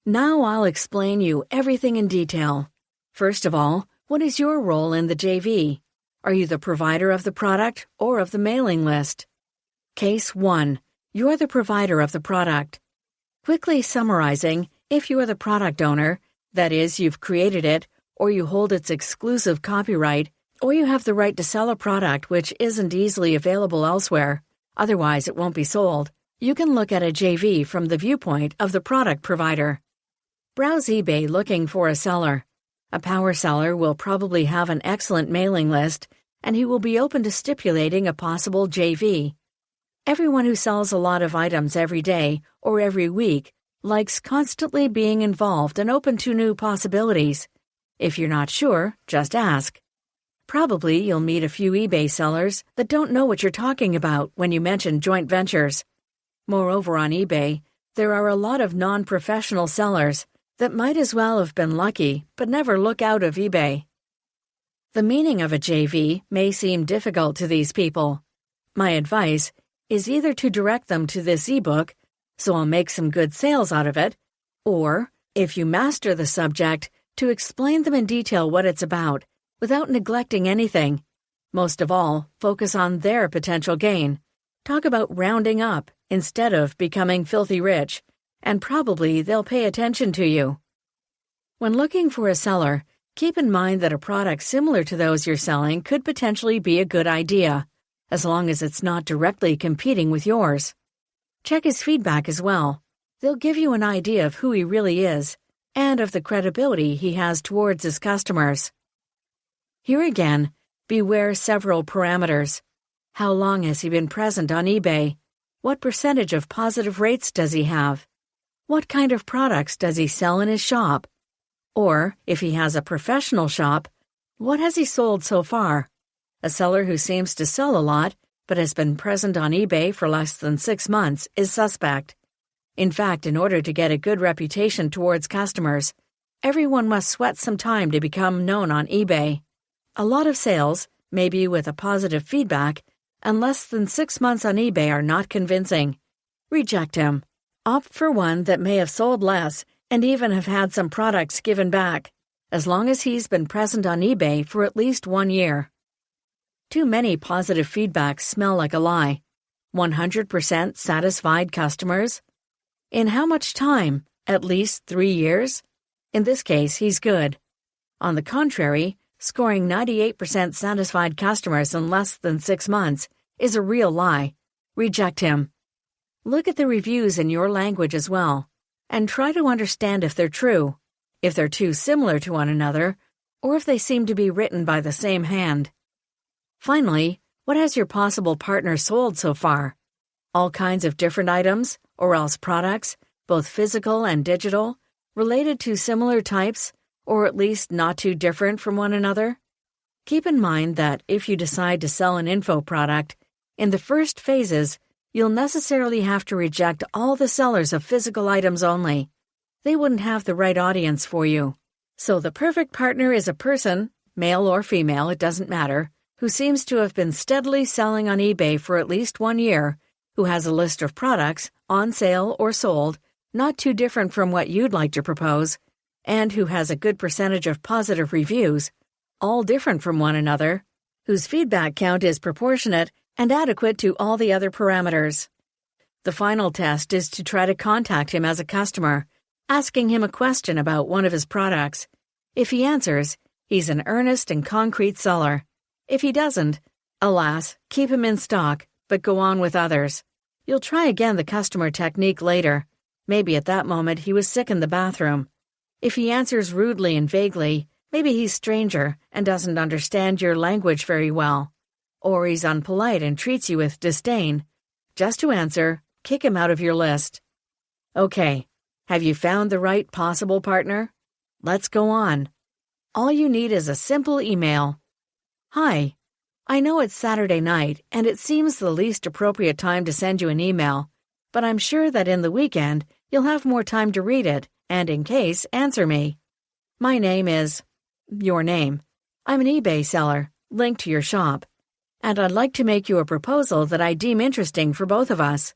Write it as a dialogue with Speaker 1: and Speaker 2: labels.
Speaker 1: Now I'll explain you everything in detail. First of all, what is your role in the JV? Are you the provider of the product or of the mailing list? Case 1. You're the provider of the product. Quickly summarizing, if you are the product owner, that is, you've created it, or you hold its exclusive copyright, or you have the right to sell a product which isn't easily available elsewhere, otherwise it won't be sold, you can look at a JV from the viewpoint of the product provider. Browse eBay looking for a seller. A power seller will probably have an excellent mailing list, and he will be open to stipulating a possible JV. Everyone who sells a lot of items every day or every week likes constantly being involved and open to new possibilities. If you're not sure, just ask. Probably you'll meet a few eBay sellers that don't know what you're talking about when you mention joint ventures. Moreover, on eBay, there are a lot of non-professional sellers that might as well have been lucky but never look out of eBay. The meaning of a JV may seem difficult to these people. My advice is either to direct them to this ebook, so I'll make some good sales out of it, or, if you master the subject, to explain them in detail what it's about, without neglecting anything. Most of all, focus on their potential gain. Talk about rounding up instead of becoming filthy rich, and probably they'll pay attention to you. When looking for a seller, keep in mind that a product similar to those you're selling could potentially be a good idea, as long as it's not directly competing with yours. Check his feedback as well. They'll give you an idea of who he really is, and of the credibility he has towards his customers. Here again, beware several parameters. How long has he been present on eBay? What percentage of positive rates does he have? What kind of products does he sell in his shop? Or, if he has a professional shop, what has he sold so far? A seller who seems to sell a lot, but has been present on eBay for less than 6 months, is suspect. In fact, in order to get a good reputation towards customers, everyone must sweat some time to become known on eBay. A lot of sales, maybe with a positive feedback, and less than 6 months on eBay are not convincing. Reject him. Opt for one that may have sold less and even have had some products given back, as long as he's been present on eBay for at least 1 year. Too many positive feedbacks smell like a lie. 100% satisfied customers? In how much time? At least 3 years? In this case, he's good. On the contrary, scoring 98% satisfied customers in less than 6 months is a real lie. Reject him. Look at the reviews in your language as well, and try to understand if they're true, if they're too similar to one another, or if they seem to be written by the same hand. Finally, what has your possible partner sold so far? All kinds of different items, or else products, both physical and digital, related to similar types, or at least not too different from one another? Keep in mind that if you decide to sell an info product, in the first phases, you'll necessarily have to reject all the sellers of physical items only. They wouldn't have the right audience for you. So the perfect partner is a person, male or female, it doesn't matter, who seems to have been steadily selling on eBay for at least 1 year, who has a list of products, on sale or sold, not too different from what you'd like to propose, and who has a good percentage of positive reviews, all different from one another, whose feedback count is proportionate and adequate to all the other parameters. The final test is to try to contact him as a customer, asking him a question about one of his products. If he answers, he's an earnest and concrete seller. If he doesn't, alas, keep him in stock, but go on with others. You'll try again the customer technique later. Maybe at that moment he was sick in the bathroom. If he answers rudely and vaguely, maybe he's stranger and doesn't understand your language very well. Or he's unpolite and treats you with disdain. Just to answer, kick him out of your list. Okay, have you found the right possible partner? Let's go on. All you need is a simple email. Hi, I know it's Saturday night and it seems the least appropriate time to send you an email, but I'm sure that in the weekend you'll have more time to read it and, in case, answer me. My name is... your name. I'm an eBay seller, linked to your shop, and I'd like to make you a proposal that I deem interesting for both of us.